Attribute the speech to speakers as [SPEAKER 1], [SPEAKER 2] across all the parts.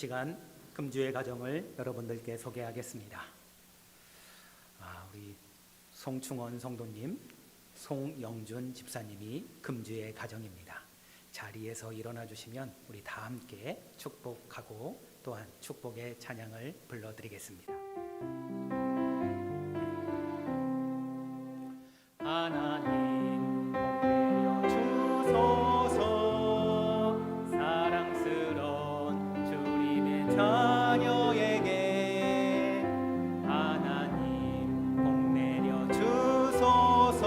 [SPEAKER 1] 시간 금주의 가정을 여러분들께 소개하겠습니다. 우리 송충원 성도님, 송영준 집사님이 금주의 가정입니다. 자리에서 일어나 주시면 우리 다 함께 축복하고 또한 축복의 찬양을 불러드리겠습니다. 하나님 복되어 주소서, 사랑스러운 주님의 자녀에게 하나님 복내려 주소서,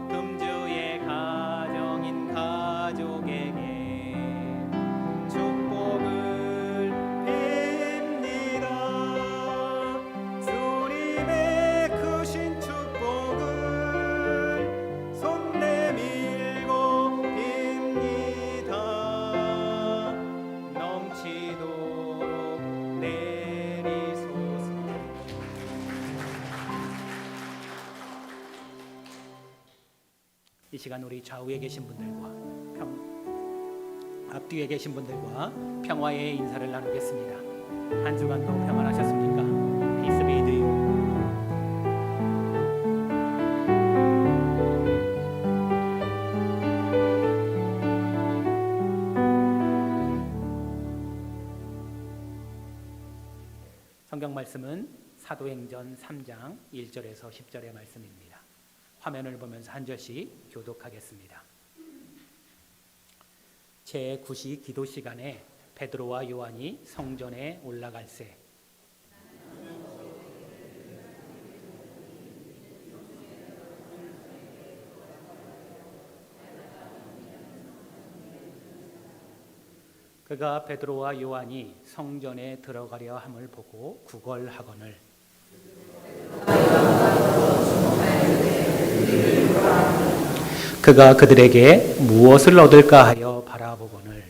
[SPEAKER 1] 금주의 가정인 가족에게 축복을 빕니다. 주님의 크신 축복을 손 내밀고 빕니다. 넘치도록 내리소서. 이 시간 우리 좌우에 계신 분들과 앞뒤에 계신 분들과 평화의 인사를 나누겠습니다. 한 주간도 평안하셨습니까? Peace be with you. 성경 말씀은 사도행전 3장 1절에서 10절의 말씀입니다. 화면을 보면서 한 절씩 교독하겠습니다. 제9시 기도 시간에 베드로와 요한이 성전에 올라갈새 그가 베드로와 요한이 성전에 들어가려 함을 보고 구걸하거늘 그가 그들에게 무엇을 얻을까 하여 바라보거늘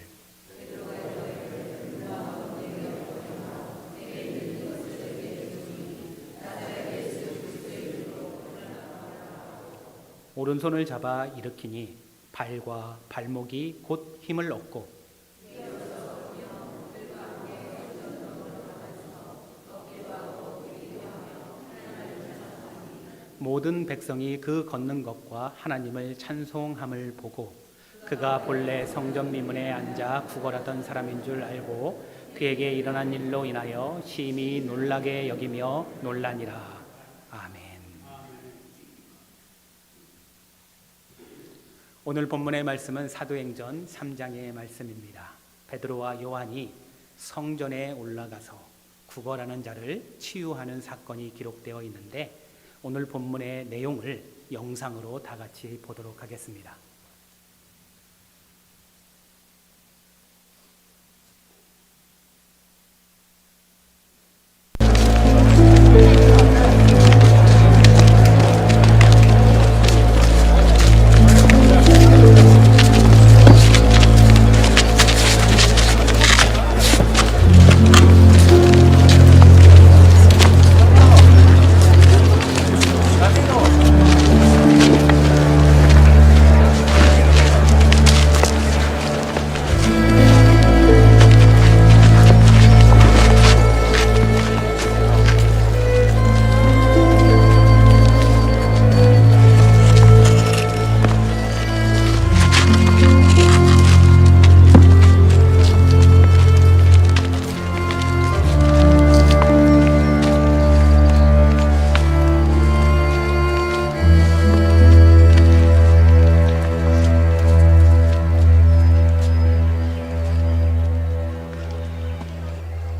[SPEAKER 1] 오른손을 잡아 일으키니 발과 발목이 곧 힘을 얻고 모든 백성이 그 걷는 것과 하나님을 찬송함을 보고 그가 본래 성전 미문에 앉아 구걸하던 사람인 줄 알고 그에게 일어난 일로 인하여 심히 놀라게 여기며 놀라니라. 아멘. 오늘 본문의 말씀은 사도행전 3장의 말씀입니다. 베드로와 요한이 성전에 올라가서 구걸하는 자를 치유하는 사건이 기록되어 있는데 오늘 본문의 내용을 영상으로 다 같이 보도록 하겠습니다.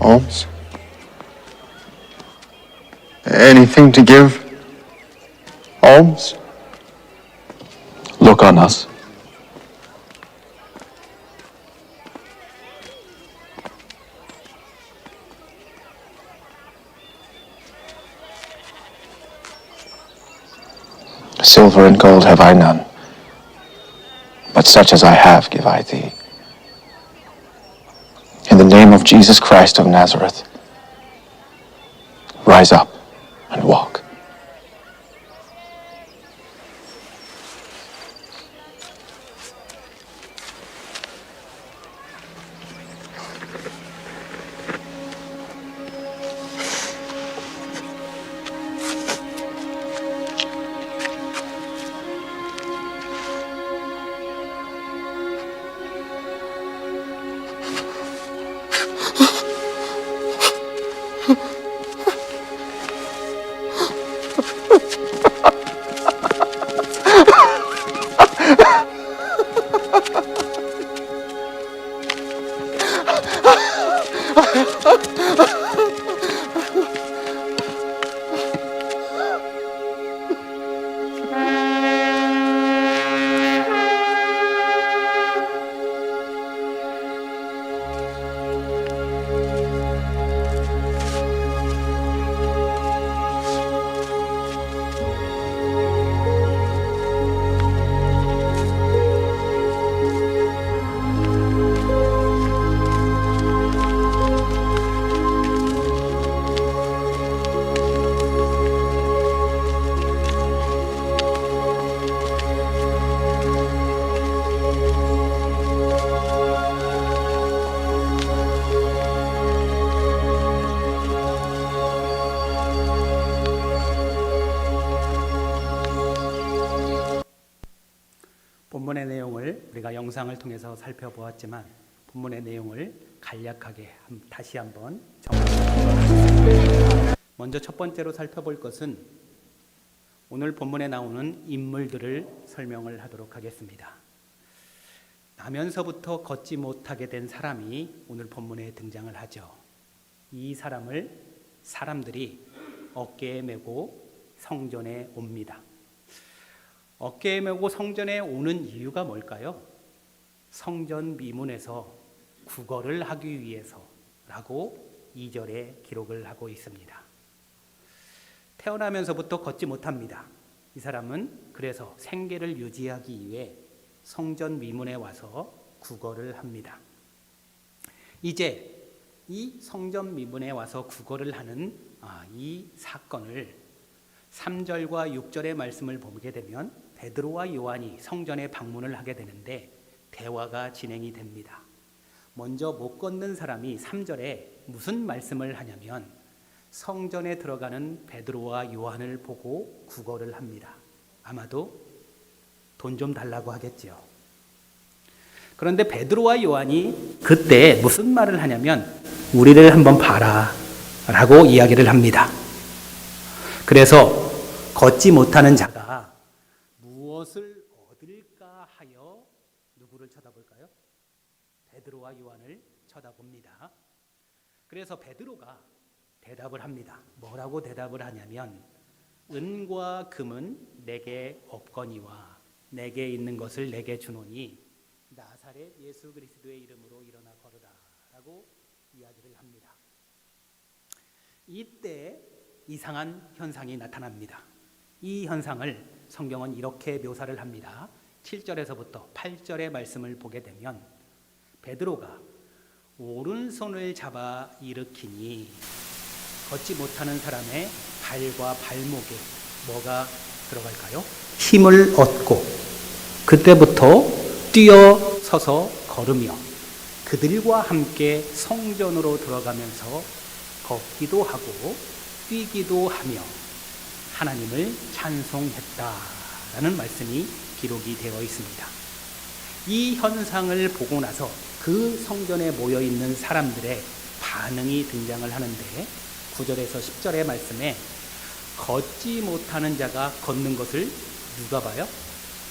[SPEAKER 2] Alms? Anything to give? Alms?
[SPEAKER 3] Look on us.
[SPEAKER 2] Silver and gold have I none, but such as I have give I thee. In the name of Jesus Christ of Nazareth, rise up and walk.
[SPEAKER 1] 본문의 내용을 우리가 영상을 통해서 살펴보았지만 본문의 내용을 간략하게 다시 한번 정리하겠습니다. 먼저 첫 번째로 살펴볼 것은 오늘 본문에 나오는 인물들을 설명을 하도록 하겠습니다. 나면서부터 걷지 못하게 된 사람이 오늘 본문에 등장을 하죠. 이 사람들이 어깨에 메고 성전에 옵니다. 어깨에 메고 성전에 오는 이유가 뭘까요? 성전 미문에서 구걸을 하기 위해서라고 2절에 기록을 하고 있습니다. 태어나면서부터 걷지 못합니다. 이 사람은 그래서 생계를 유지하기 위해 성전 미문에 와서 구걸을 합니다. 이제 이 성전 미문에 와서 구걸을 하는 이 사건을 3절과 6절의 말씀을 보게 되면 베드로와 요한이 성전에 방문을 하게 되는데 대화가 진행이 됩니다. 먼저 못 걷는 사람이 3절에 무슨 말씀을 하냐면 성전에 들어가는 베드로와 요한을 보고 구걸을 합니다. 아마도 돈 좀 달라고 하겠죠. 그런데 베드로와 요한이 그때 무슨 말을 하냐면 우리를 한번 봐라 라고 이야기를 합니다. 그래서 걷지 못하는 자가 무엇을 얻을까 하여 누구를 쳐다볼까요? 베드로와 요한을 쳐다봅니다. 그래서 베드로가 대답을 합니다. 뭐라고 대답을 하냐면 은과 금은 내게 없거니와 내게 있는 것을 내게 주노니 나사렛 예수 그리스도의 이름으로 일어나 걸으라 라고 이야기를 합니다. 이때 이상한 현상이 나타납니다. 이 현상을 성경은 이렇게 묘사를 합니다. 7절에서부터 8절의 말씀을 보게 되면 베드로가 오른손을 잡아 일으키니 걷지 못하는 사람의 발과 발목에 뭐가 들어갈까요? 힘을 얻고 그때부터 뛰어서서 걸으며 그들과 함께 성전으로 들어가면서 걷기도 하고 뛰기도 하며 하나님을 찬송했다라는 말씀이 기록이 되어 있습니다. 이 현상을 보고 나서 그 성전에 모여 있는 사람들의 반응이 등장을 하는데 9절에서 10절의 말씀에 걷지 못하는 자가 걷는 것을 누가 봐요?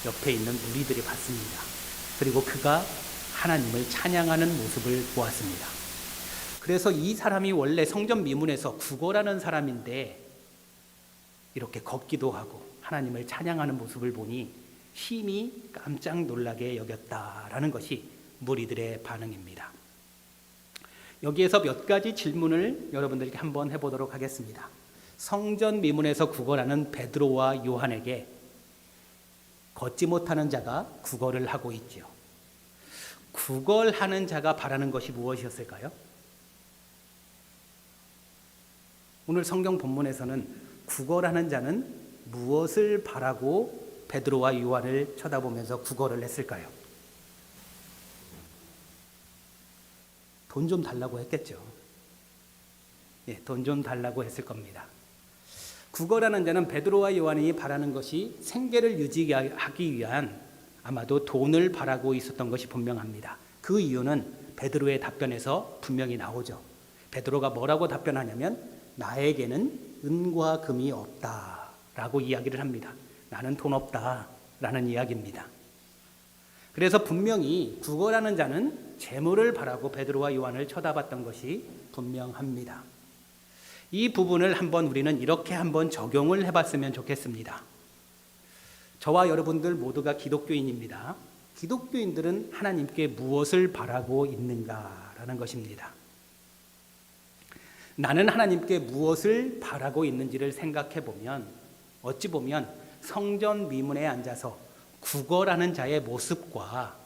[SPEAKER 1] 옆에 있는 무리들이 봤습니다. 그리고 그가 하나님을 찬양하는 모습을 보았습니다. 그래서 이 사람이 원래 성전 미문에서 구걸하는 사람인데 이렇게 걷기도 하고 하나님을 찬양하는 모습을 보니 심히 깜짝 놀라게 여겼다라는 것이 무리들의 반응입니다. 여기에서 몇 가지 질문을 여러분들께 한번 해보도록 하겠습니다. 성전 미문에서 구걸하는 베드로와 요한에게 걷지 못하는 자가 구걸을 하고 있지요. 구걸하는 자가 바라는 것이 무엇이었을까요? 오늘 성경 본문에서는 구걸하는 자는 무엇을 바라고 베드로와 요한을 쳐다보면서 구걸을 했을까요? 돈 좀 달라고 했겠죠. 돈 좀 달라고 했을 겁니다. 구걸하는 자는 베드로와 요한이 바라는 것이 생계를 유지하기 위한 아마도 돈을 바라고 있었던 것이 분명합니다. 그 이유는 베드로의 답변에서 분명히 나오죠. 베드로가 뭐라고 답변하냐면 나에게는 은과 금이 없다라고 이야기를 합니다. 나는 돈 없다라는 이야기입니다. 그래서 분명히 구걸하는 자는 재물을 바라고 베드로와 요한을 쳐다봤던 것이 분명합니다. 이 부분을 한번 우리는 이렇게 한번 적용을 해봤으면 좋겠습니다. 저와 여러분들 모두가 기독교인입니다. 기독교인들은 하나님께 무엇을 바라고 있는가라는 것입니다. 나는 하나님께 무엇을 바라고 있는지를 생각해 보면 어찌 보면 성전 미문에 앉아서 구걸하는 자의 모습과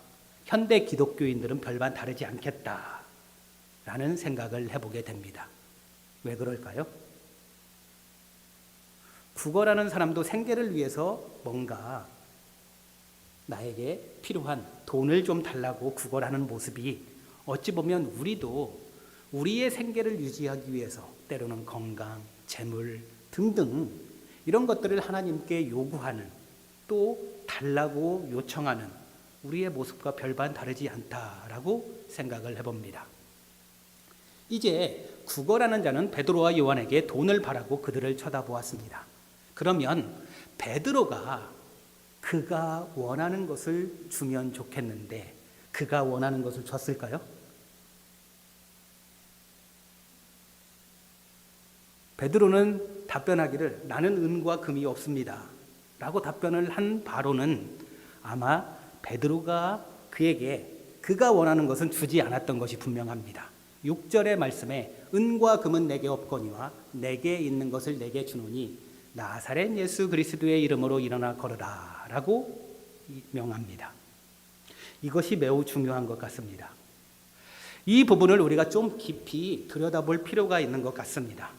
[SPEAKER 1] 현대 기독교인들은 별반 다르지 않겠다라는 생각을 해보게 됩니다. 왜 그럴까요? 구걸하는 사람도 생계를 위해서 뭔가 나에게 필요한 돈을 좀 달라고 구걸하는 모습이 어찌 보면 우리도 우리의 생계를 유지하기 위해서 때로는 건강, 재물 등등 이런 것들을 하나님께 요구하는 또 달라고 요청하는 우리의 모습과 별반 다르지 않다라고 생각을 해봅니다. 이제 구걸하는 자는 베드로와 요한에게 돈을 바라고 그들을 쳐다보았습니다. 그러면 베드로가 그가 원하는 것을 주면 좋겠는데 그가 원하는 것을 줬을까요? 베드로는 답변하기를 나는 은과 금이 없습니다 라고 답변을 한 바로는 아마 베드로가 그에게 그가 원하는 것은 주지 않았던 것이 분명합니다. 6절의 말씀에 은과 금은 내게 없거니와 내게 있는 것을 내게 주노니 나사렛 예수 그리스도의 이름으로 일어나 걸으라 라고 명합니다. 이것이 매우 중요한 것 같습니다. 이 부분을 우리가 좀 깊이 들여다볼 필요가 있는 것 같습니다.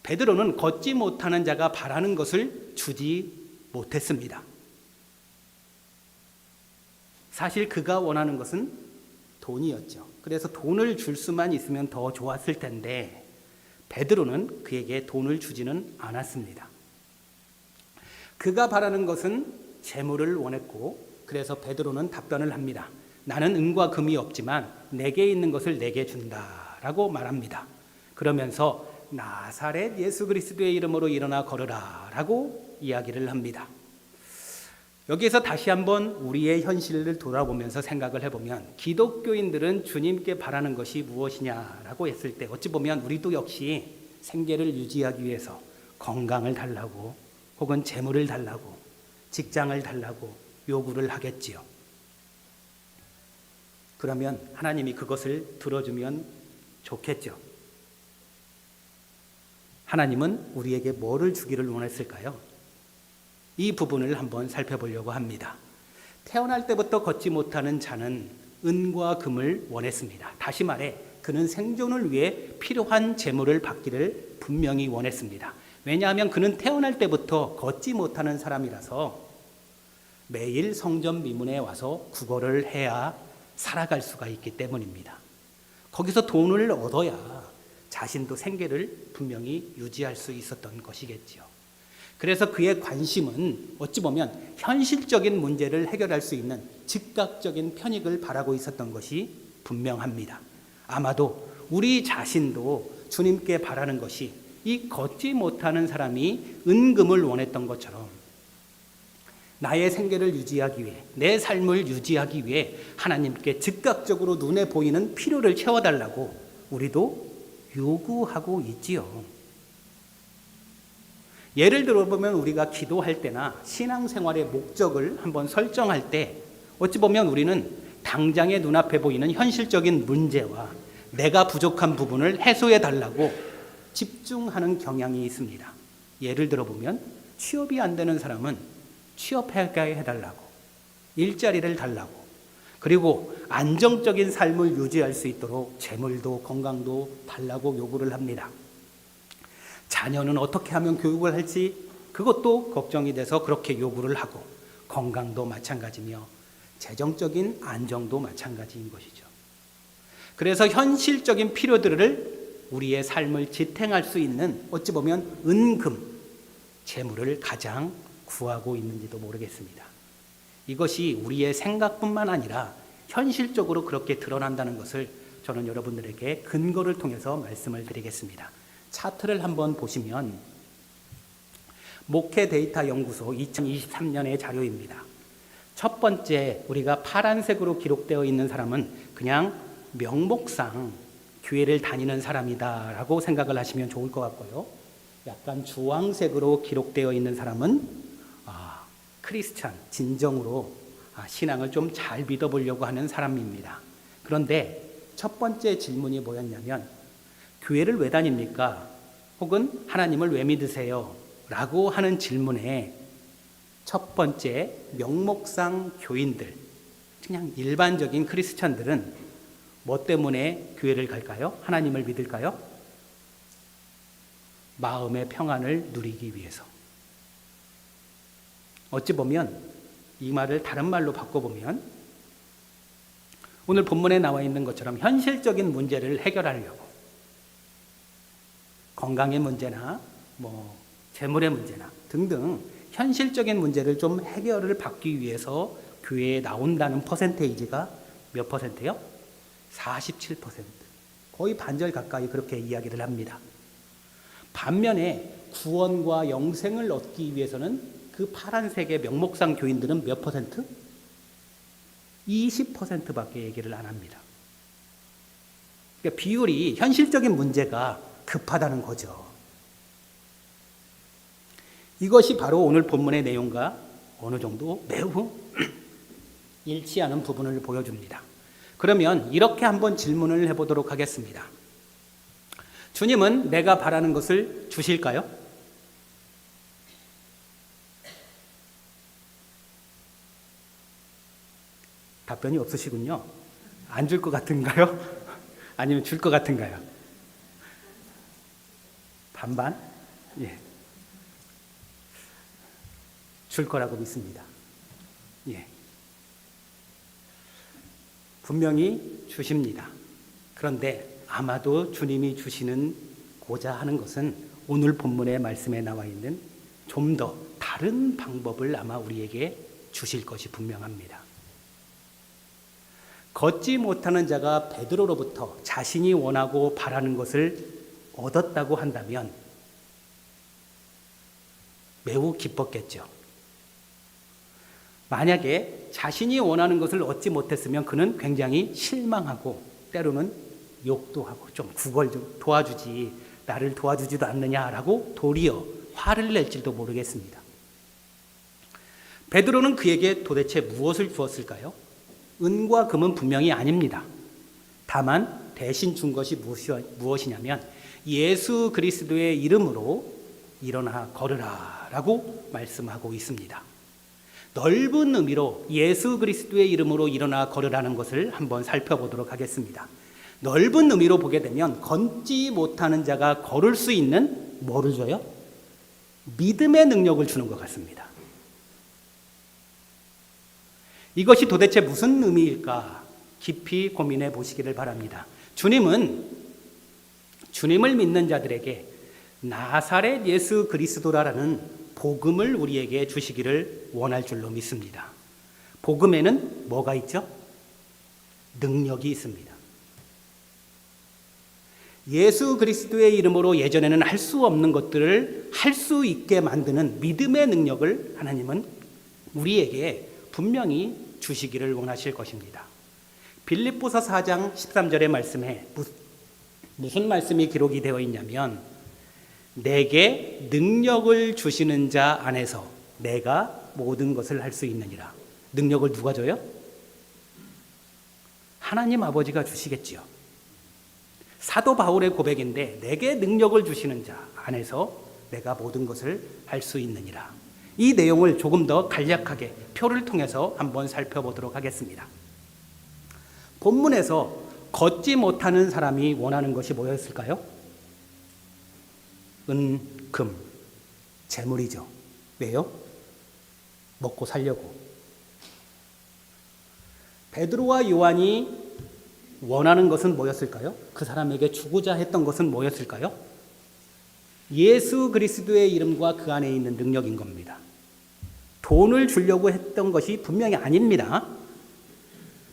[SPEAKER 1] 베드로는 걷지 못하는 자가 바라는 것을 주지 못했습니다. 사실 그가 원하는 것은 돈이었죠. 그래서 돈을 줄 수만 있으면 더 좋았을 텐데 베드로는 그에게 돈을 주지는 않았습니다. 그가 바라는 것은 재물을 원했고 그래서 베드로는 답변을 합니다. 나는 은과 금이 없지만 내게 있는 것을 내게 준다라고 말합니다. 그러면서 나사렛 예수 그리스도의 이름으로 일어나 걸으라 라고 이야기를 합니다. 여기에서 다시 한번 우리의 현실을 돌아보면서 생각을 해보면 기독교인들은 주님께 바라는 것이 무엇이냐라고 했을 때 어찌 보면 우리도 역시 생계를 유지하기 위해서 건강을 달라고 혹은 재물을 달라고 직장을 달라고 요구를 하겠지요. 그러면 하나님이 그것을 들어주면 좋겠죠. 하나님은 우리에게 뭐를 주기를 원했을까요? 이 부분을 한번 살펴보려고 합니다. 태어날 때부터 걷지 못하는 자는 은과 금을 원했습니다. 다시 말해 그는 생존을 위해 필요한 재물을 받기를 분명히 원했습니다. 왜냐하면 그는 태어날 때부터 걷지 못하는 사람이라서 매일 성전 미문에 와서 구걸을 해야 살아갈 수가 있기 때문입니다. 거기서 돈을 얻어야 자신도 생계를 분명히 유지할 수 있었던 것이겠지요. 그래서 그의 관심은 어찌 보면 현실적인 문제를 해결할 수 있는 즉각적인 편익을 바라고 있었던 것이 분명합니다. 아마도 우리 자신도 주님께 바라는 것이 이 걷지 못하는 사람이 은금을 원했던 것처럼 나의 생계를 유지하기 위해 내 삶을 유지하기 위해 하나님께 즉각적으로 눈에 보이는 필요를 채워달라고 우리도 요구하고 있지요. 예를 들어보면 우리가 기도할 때나 신앙생활의 목적을 한번 설정할 때 어찌 보면 우리는 당장의 눈앞에 보이는 현실적인 문제와 내가 부족한 부분을 해소해 달라고 집중하는 경향이 있습니다. 예를 들어보면 취업이 안 되는 사람은 취업하게 해달라고, 일자리를 달라고, 그리고 안정적인 삶을 유지할 수 있도록 재물도 건강도 달라고 요구를 합니다. 자녀는 어떻게 하면 교육을 할지 그것도 걱정이 돼서 그렇게 요구를 하고, 건강도 마찬가지며 재정적인 안정도 마찬가지인 것이죠. 그래서 현실적인 필요들을 우리의 삶을 지탱할 수 있는 어찌 보면 은금, 재물을 가장 구하고 있는지도 모르겠습니다. 이것이 우리의 생각뿐만 아니라 현실적으로 그렇게 드러난다는 것을 저는 여러분들에게 근거를 통해서 말씀을 드리겠습니다. 차트를 한번 보시면 목회 데이터 연구소 2023년의 자료입니다. 첫 번째 우리가 파란색으로 기록되어 있는 사람은 그냥 명목상 교회를 다니는 사람이다라고 생각을 하시면 좋을 것 같고요. 약간 주황색으로 기록되어 있는 사람은 크리스찬, 진정으로 신앙을 좀 잘 믿어보려고 하는 사람입니다. 그런데 첫 번째 질문이 뭐였냐면 교회를 왜 다닙니까? 혹은 하나님을 왜 믿으세요? 라고 하는 질문에 첫 번째 명목상 교인들, 그냥 일반적인 크리스찬들은 뭐 때문에 교회를 갈까요? 하나님을 믿을까요? 마음의 평안을 누리기 위해서. 어찌 보면 이 말을 다른 말로 바꿔보면 오늘 본문에 나와 있는 것처럼 현실적인 문제를 해결하려고 건강의 문제나 재물의 문제나 등등 현실적인 문제를 좀 해결을 받기 위해서 교회에 나온다는 퍼센테이지가 몇 퍼센트요? 47%. 거의 반절 가까이 그렇게 이야기를 합니다. 반면에 구원과 영생을 얻기 위해서는 그 파란색의 명목상 교인들은 몇 퍼센트? 20%밖에 얘기를 안 합니다. 그러니까 비율이 현실적인 문제가 급하다는 거죠. 이것이 바로 오늘 본문의 내용과 어느 정도 매우 일치하는 부분을 보여줍니다. 그러면 이렇게 한번 질문을 해보도록 하겠습니다. 주님은 내가 바라는 것을 주실까요? 답변이 없으시군요. 안 줄 것 같은가요? 아니면 줄 것 같은가요? 반반? 예. 줄 거라고 믿습니다. 예. 분명히 주십니다. 그런데 아마도 주님이 주시고자 하는 것은 오늘 본문의 말씀에 나와 있는 좀 더 다른 방법을 아마 우리에게 주실 것이 분명합니다. 걷지 못하는 자가 베드로로부터 자신이 원하고 바라는 것을 얻었다고 한다면 매우 기뻤겠죠. 만약에 자신이 원하는 것을 얻지 못했으면 그는 굉장히 실망하고 때로는 욕도 하고 좀 구걸 좀 도와주지, 나를 도와주지도 않느냐라고 도리어 화를 낼지도 모르겠습니다. 베드로는 그에게 도대체 무엇을 주었을까요? 은과 금은 분명히 아닙니다. 다만 대신 준 것이 무엇이냐면 예수 그리스도의 이름으로 일어나 걸으라 라고 말씀하고 있습니다. 넓은 의미로 예수 그리스도의 이름으로 일어나 걸으라는 것을 한번 살펴보도록 하겠습니다. 넓은 의미로 보게 되면 걷지 못하는 자가 걸을 수 있는 뭐를 줘요? 믿음의 능력을 주는 것 같습니다. 이것이 도대체 무슨 의미일까? 깊이 고민해 보시기를 바랍니다. 주님은 주님을 믿는 자들에게 나사렛 예수 그리스도라는 복음을 우리에게 주시기를 원할 줄로 믿습니다. 복음에는 뭐가 있죠? 능력이 있습니다. 예수 그리스도의 이름으로 예전에는 할 수 없는 것들을 할 수 있게 만드는 믿음의 능력을 하나님은 우리에게 분명히 주시기를 원하실 것입니다. 빌립보서 4장 13절의 말씀에 무슨 말씀이 기록이 되어 있냐면 내게 능력을 주시는 자 안에서 내가 모든 것을 할 수 있느니라. 능력을 누가 줘요? 하나님 아버지가 주시겠지요. 사도 바울의 고백인데 내게 능력을 주시는 자 안에서 내가 모든 것을 할 수 있느니라. 이 내용을 조금 더 간략하게 표를 통해서 한번 살펴보도록 하겠습니다. 본문에서 걷지 못하는 사람이 원하는 것이 뭐였을까요? 은, 금, 재물이죠. 왜요? 먹고 살려고. 베드로와 요한이 원하는 것은 뭐였을까요? 그 사람에게 주고자 했던 것은 뭐였을까요? 예수 그리스도의 이름과 그 안에 있는 능력인 겁니다. 돈을 주려고 했던 것이 분명히 아닙니다.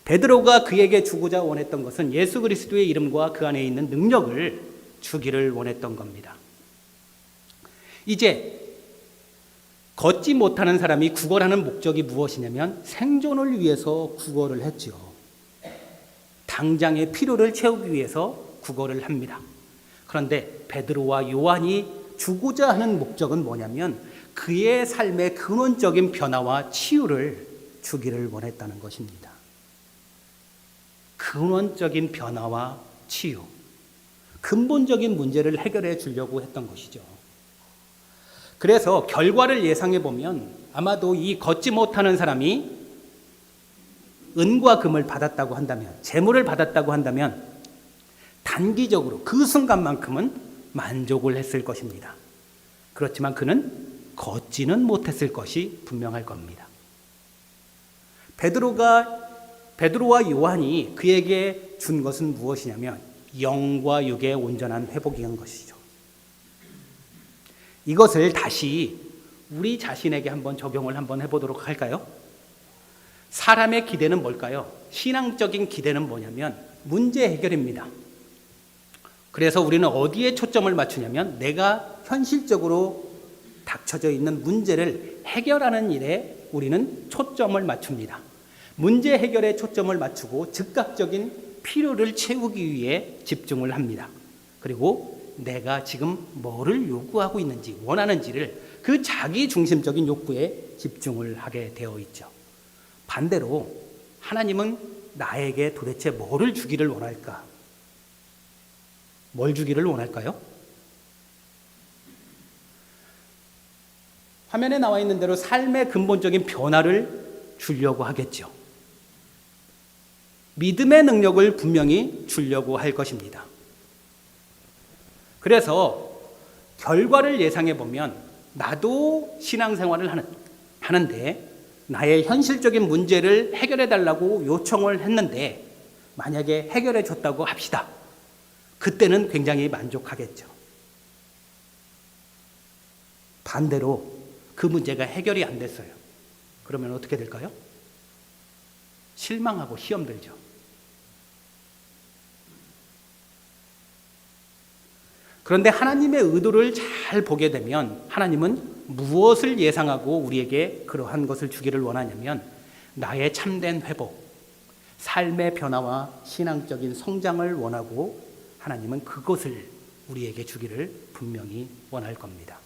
[SPEAKER 1] 베드로가 그에게 주고자 원했던 것은 예수 그리스도의 이름과 그 안에 있는 능력을 주기를 원했던 겁니다. 이제 걷지 못하는 사람이 구걸하는 목적이 무엇이냐면 생존을 위해서 구걸을 했죠. 당장의 필요를 채우기 위해서 구걸을 합니다. 그런데 베드로와 요한이 주고자 하는 목적은 뭐냐면 그의 삶의 근원적인 변화와 치유를 주기를 원했다는 것입니다. 근원적인 변화와 치유, 근본적인 문제를 해결해 주려고 했던 것이죠. 그래서 결과를 예상해 보면 아마도 이 걷지 못하는 사람이 은과 금을 받았다고 한다면, 재물을 받았다고 한다면 단기적으로 그 순간만큼은 만족을 했을 것입니다. 그렇지만 그는 걷지는 못했을 것이 분명할 겁니다. 베드로와 요한이 그에게 준 것은 무엇이냐면 영과 육의 온전한 회복이한 것이죠. 이것을 다시 우리 자신에게 한번 적용을 한번 해보도록 할까요? 사람의 기대는 뭘까요? 신앙적인 기대는 뭐냐면 문제 해결입니다. 그래서 우리는 어디에 초점을 맞추냐면 내가 현실적으로 닥쳐져 있는 문제를 해결하는 일에 우리는 초점을 맞춥니다. 문제 해결에 초점을 맞추고 즉각적인 필요를 채우기 위해 집중을 합니다. 그리고 내가 지금 뭐를 요구하고 있는지 원하는지를 그 자기 중심적인 욕구에 집중을 하게 되어 있죠. 반대로 하나님은 나에게 도대체 뭐를 주기를 원할까? 뭘 주기를 원할까요? 화면에 나와 있는 대로 삶의 근본적인 변화를 주려고 하겠죠. 믿음의 능력을 분명히 주려고 할 것입니다. 그래서 결과를 예상해 보면 나도 신앙생활을 하는데 나의 현실적인 문제를 해결해 달라고 요청을 했는데 만약에 해결해 줬다고 합시다. 그때는 굉장히 만족하겠죠. 반대로 그 문제가 해결이 안 됐어요. 그러면 어떻게 될까요? 실망하고 시험들죠. 그런데 하나님의 의도를 잘 보게 되면 하나님은 무엇을 예상하고 우리에게 그러한 것을 주기를 원하냐면 나의 참된 회복, 삶의 변화와 신앙적인 성장을 원하고 하나님은 그것을 우리에게 주기를 분명히 원할 겁니다.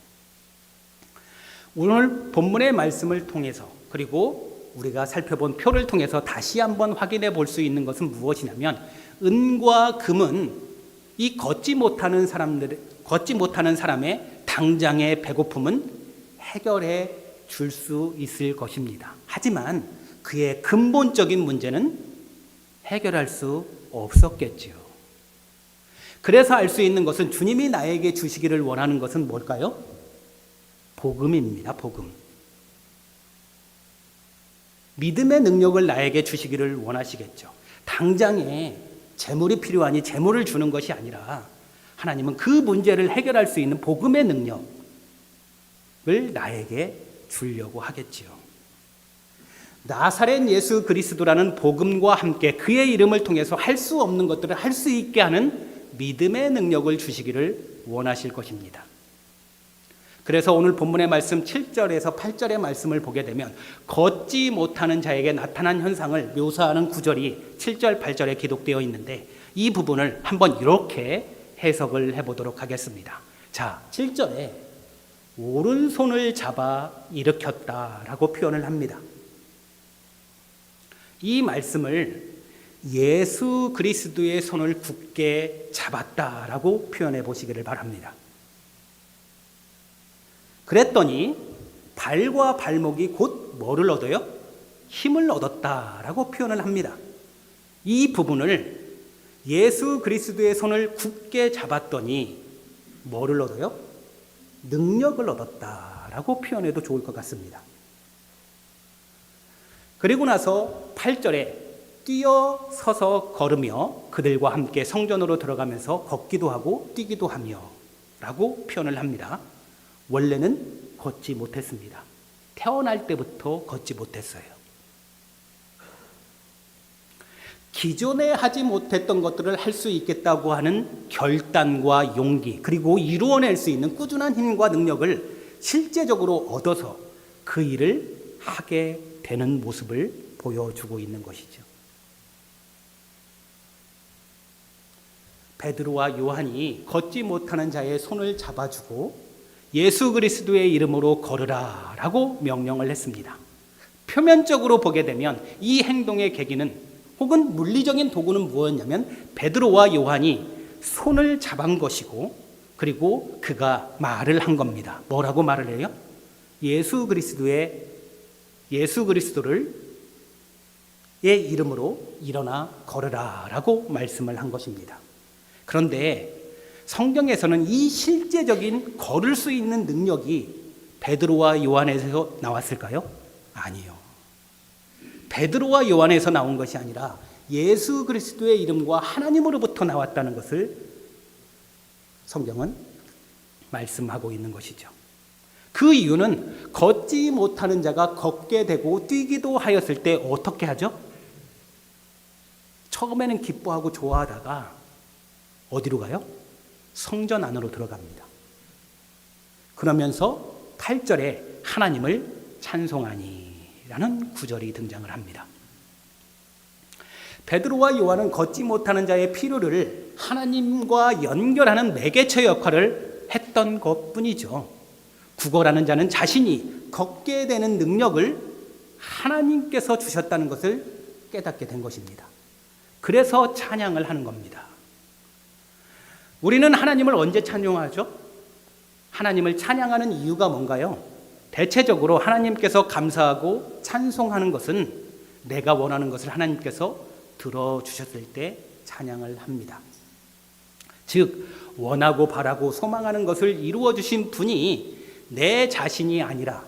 [SPEAKER 1] 오늘 본문의 말씀을 통해서 그리고 우리가 살펴본 표를 통해서 다시 한번 확인해 볼 수 있는 것은 무엇이냐면 은과 금은 이 걷지 못하는 사람의 당장의 배고픔은 해결해 줄 수 있을 것입니다. 하지만 그의 근본적인 문제는 해결할 수 없었겠지요. 그래서 알 수 있는 것은 주님이 나에게 주시기를 원하는 것은 뭘까요? 복음입니다. 복음. 믿음의 능력을 나에게 주시기를 원하시겠죠. 당장에 재물이 필요하니 재물을 주는 것이 아니라 하나님은 그 문제를 해결할 수 있는 복음의 능력을 나에게 주려고 하겠지요. 나사렛 예수 그리스도라는 복음과 함께 그의 이름을 통해서 할 수 없는 것들을 할 수 있게 하는 믿음의 능력을 주시기를 원하실 것입니다. 그래서 오늘 본문의 말씀 7절에서 8절의 말씀을 보게 되면 걷지 못하는 자에게 나타난 현상을 묘사하는 구절이 7절, 8절에 기록되어 있는데 이 부분을 한번 이렇게 해석을 해보도록 하겠습니다. 자, 7절에 오른손을 잡아 일으켰다라고 표현을 합니다. 이 말씀을 예수 그리스도의 손을 굳게 잡았다라고 표현해 보시기를 바랍니다. 그랬더니 발과 발목이 곧 뭐를 얻어요? 힘을 얻었다라고 표현을 합니다. 이 부분을 예수 그리스도의 손을 굳게 잡았더니 뭐를 얻어요? 능력을 얻었다라고 표현해도 좋을 것 같습니다. 그리고 나서 8절에 뛰어 서서 걸으며 그들과 함께 성전으로 들어가면서 걷기도 하고 뛰기도 하며 라고 표현을 합니다. 원래는 걷지 못했습니다. 태어날 때부터 걷지 못했어요. 기존에 하지 못했던 것들을 할 수 있겠다고 하는 결단과 용기, 그리고 이루어낼 수 있는 꾸준한 힘과 능력을 실제적으로 얻어서 그 일을 하게 되는 모습을 보여주고 있는 것이죠. 베드로와 요한이 걷지 못하는 자의 손을 잡아주고 예수 그리스도의 이름으로 걸으라 라고 명령을 했습니다. 표면적으로 보게 되면 이 행동의 계기는 혹은 물리적인 도구는 무엇이냐면 베드로와 요한이 손을 잡은 것이고 그리고 그가 말을 한 겁니다. 뭐라고 말을 해요? 예수 그리스도를 의 이름으로 일어나 걸으라 라고 말씀을 한 것입니다. 그런데 성경에서는 이 실제적인 걸을 수 있는 능력이 베드로와 요한에서 나왔을까요? 아니요. 베드로와 요한에서 나온 것이 아니라 예수 그리스도의 이름과 하나님으로부터 나왔다는 것을 성경은 말씀하고 있는 것이죠. 그 이유는 걷지 못하는 자가 걷게 되고 뛰기도 하였을 때 어떻게 하죠? 처음에는 기뻐하고 좋아하다가 어디로 가요? 성전 안으로 들어갑니다. 그러면서 8절에 하나님을 찬송하니라는 구절이 등장을 합니다. 베드로와 요한은 걷지 못하는 자의 필요를 하나님과 연결하는 매개체 역할을 했던 것뿐이죠. 구걸하는 자는 자신이 걷게 되는 능력을 하나님께서 주셨다는 것을 깨닫게 된 것입니다. 그래서 찬양을 하는 겁니다. 우리는 하나님을 언제 찬양하죠? 하나님을 찬양하는 이유가 뭔가요? 대체적으로 하나님께서 감사하고 찬송하는 것은 내가 원하는 것을 하나님께서 들어주셨을 때 찬양을 합니다. 즉 원하고 바라고 소망하는 것을 이루어 주신 분이 내 자신이 아니라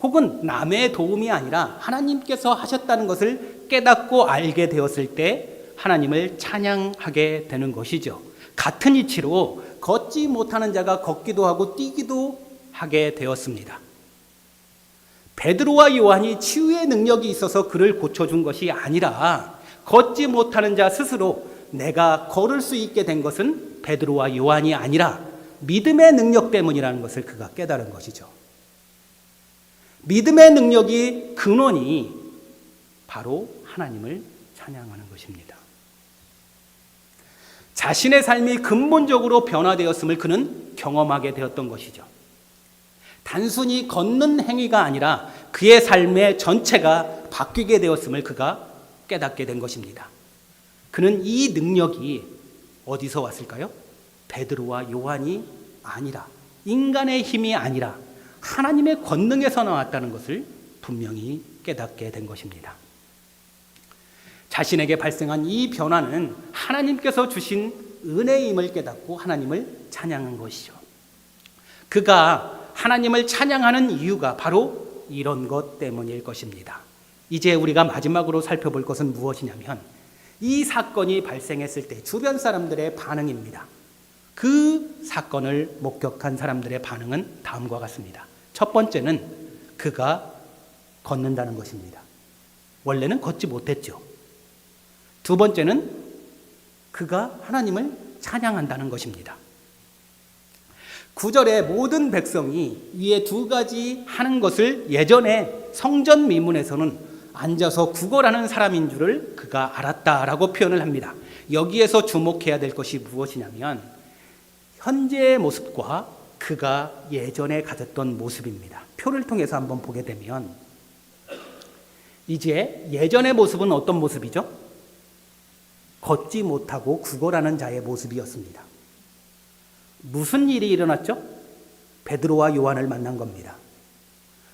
[SPEAKER 1] 혹은 남의 도움이 아니라 하나님께서 하셨다는 것을 깨닫고 알게 되었을 때 하나님을 찬양하게 되는 것이죠. 같은 이치로 걷지 못하는 자가 걷기도 하고 뛰기도 하게 되었습니다. 베드로와 요한이 치유의 능력이 있어서 그를 고쳐준 것이 아니라 걷지 못하는 자 스스로 내가 걸을 수 있게 된 것은 베드로와 요한이 아니라 믿음의 능력 때문이라는 것을 그가 깨달은 것이죠. 믿음의 능력이 근원이 바로 하나님을 찬양하는 것입니다. 자신의 삶이 근본적으로 변화되었음을 그는 경험하게 되었던 것이죠. 단순히 걷는 행위가 아니라 그의 삶의 전체가 바뀌게 되었음을 그가 깨닫게 된 것입니다. 그는 이 능력이 어디서 왔을까요? 베드로와 요한이 아니라 인간의 힘이 아니라 하나님의 권능에서 나왔다는 것을 분명히 깨닫게 된 것입니다. 자신에게 발생한 이 변화는 하나님께서 주신 은혜임을 깨닫고 하나님을 찬양한 것이죠. 그가 하나님을 찬양하는 이유가 바로 이런 것 때문일 것입니다. 이제 우리가 마지막으로 살펴볼 것은 무엇이냐면 이 사건이 발생했을 때 주변 사람들의 반응입니다. 그 사건을 목격한 사람들의 반응은 다음과 같습니다. 첫 번째는 그가 걷는다는 것입니다. 원래는 걷지 못했죠. 두 번째는 그가 하나님을 찬양한다는 것입니다. 9절에 모든 백성이 위에 두 가지 하는 것을 예전에 성전 미문에서는 앉아서 구걸하는 사람인 줄을 그가 알았다라고 표현을 합니다. 여기에서 주목해야 될 것이 무엇이냐면 현재의 모습과 그가 예전에 가졌던 모습입니다. 표를 통해서 한번 보게 되면 이제 예전의 모습은 어떤 모습이죠? 걷지 못하고 구걸하는 자의 모습이었습니다. 무슨 일이 일어났죠? 베드로와 요한을 만난 겁니다.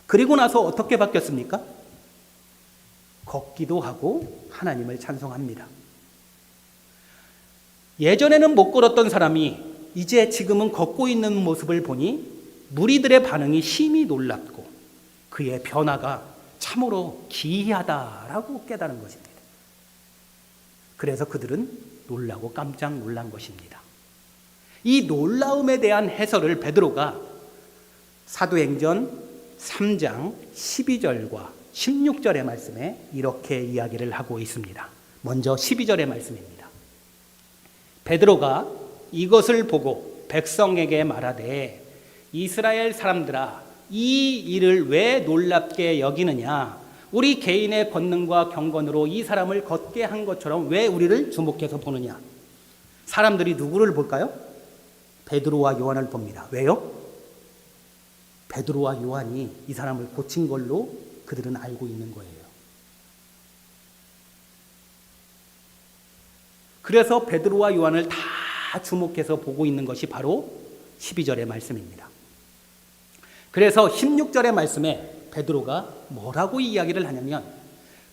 [SPEAKER 1] 그리고 나서 어떻게 바뀌었습니까? 걷기도 하고 하나님을 찬송합니다. 예전에는 못 걸었던 사람이 이제 지금은 걷고 있는 모습을 보니 무리들의 반응이 심히 놀랍고 그의 변화가 참으로 기이하다라고 깨달은 것입니다. 그래서 그들은 놀라고 깜짝 놀란 것입니다. 이 놀라움에 대한 해설을 베드로가 사도행전 3장 12절과 16절의 말씀에 이렇게 이야기를 하고 있습니다. 먼저 12절의 말씀입니다. 베드로가 이것을 보고 백성에게 말하되 이스라엘 사람들아 이 일을 왜 놀랍게 여기느냐 우리 개인의 권능과 경건으로 이 사람을 걷게 한 것처럼 왜 우리를 주목해서 보느냐. 사람들이 누구를 볼까요? 베드로와 요한을 봅니다. 왜요? 베드로와 요한이 이 사람을 고친 걸로 그들은 알고 있는 거예요. 그래서 베드로와 요한을 다 주목해서 보고 있는 것이 바로 12절의 말씀입니다. 그래서 16절의 말씀에 베드로가 뭐라고 이야기를 하냐면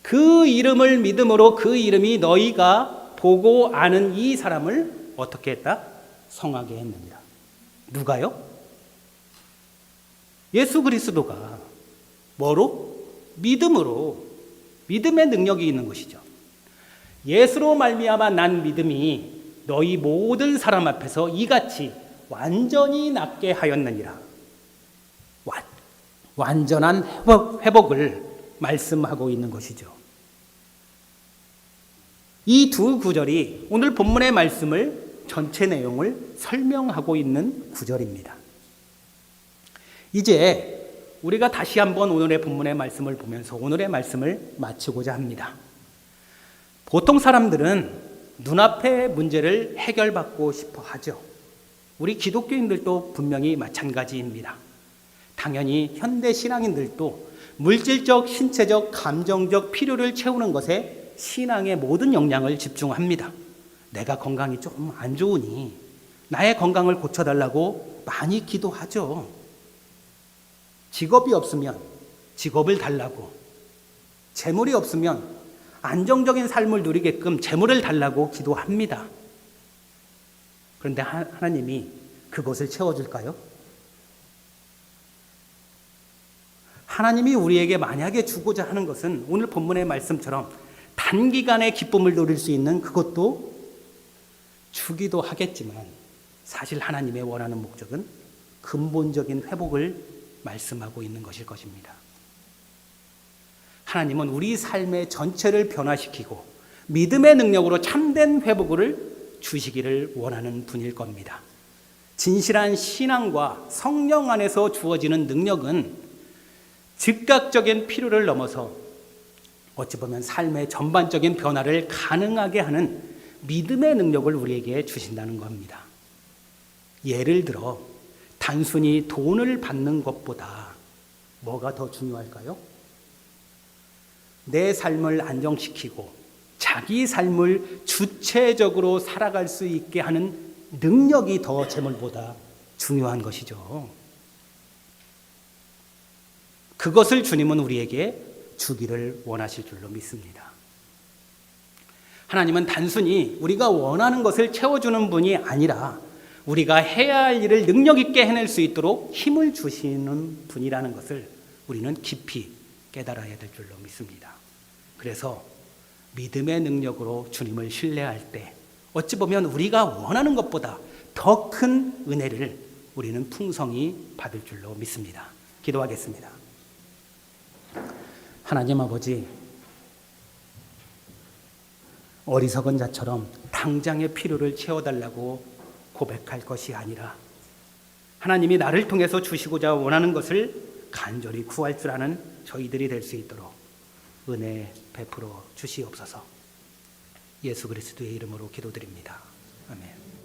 [SPEAKER 1] 그 이름을 믿음으로 그 이름이 너희가 보고 아는 이 사람을 어떻게 했다? 성하게 했느니라. 누가요? 예수 그리스도가 뭐로? 믿음으로, 믿음의 능력이 있는 것이죠. 예수로 말미암아 난 믿음이 너희 모든 사람 앞에서 이같이 완전히 낫게 하였느니라. 완전한 회복을 말씀하고 있는 것이죠. 이 두 구절이 오늘 본문의 말씀을 전체 내용을 설명하고 있는 구절입니다. 이제 우리가 다시 한번 오늘의 본문의 말씀을 보면서 오늘의 말씀을 마치고자 합니다. 보통 사람들은 눈앞의 문제를 해결받고 싶어 하죠. 우리 기독교인들도 분명히 마찬가지입니다. 당연히 현대 신앙인들도 물질적, 신체적, 감정적 필요를 채우는 것에 신앙의 모든 역량을 집중합니다. 내가 건강이 좀 안 좋으니 나의 건강을 고쳐달라고 많이 기도하죠. 직업이 없으면 직업을 달라고, 재물이 없으면 안정적인 삶을 누리게끔 재물을 달라고 기도합니다. 그런데 하나님이 그것을 채워줄까요? 하나님이 우리에게 만약에 주고자 하는 것은 오늘 본문의 말씀처럼 단기간의 기쁨을 누릴 수 있는 그것도 주기도 하겠지만 사실 하나님의 원하는 목적은 근본적인 회복을 말씀하고 있는 것일 것입니다. 하나님은 우리 삶의 전체를 변화시키고 믿음의 능력으로 참된 회복을 주시기를 원하는 분일 겁니다. 진실한 신앙과 성령 안에서 주어지는 능력은 즉각적인 필요를 넘어서 어찌 보면 삶의 전반적인 변화를 가능하게 하는 믿음의 능력을 우리에게 주신다는 겁니다. 예를 들어 단순히 돈을 받는 것보다 뭐가 더 중요할까요? 내 삶을 안정시키고 자기 삶을 주체적으로 살아갈 수 있게 하는 능력이 더 재물보다 중요한 것이죠. 그것을 주님은 우리에게 주기를 원하실 줄로 믿습니다. 하나님은 단순히 우리가 원하는 것을 채워주는 분이 아니라 우리가 해야 할 일을 능력 있게 해낼 수 있도록 힘을 주시는 분이라는 것을 우리는 깊이 깨달아야 될 줄로 믿습니다. 그래서 믿음의 능력으로 주님을 신뢰할 때 어찌 보면 우리가 원하는 것보다 더 큰 은혜를 우리는 풍성히 받을 줄로 믿습니다. 기도하겠습니다. 하나님 아버지, 어리석은 자처럼 당장의 필요를 채워달라고 고백할 것이 아니라 하나님이 나를 통해서 주시고자 원하는 것을 간절히 구할 줄 아는 저희들이 될 수 있도록 은혜 베풀어 주시옵소서. 예수 그리스도의 이름으로 기도드립니다. 아멘.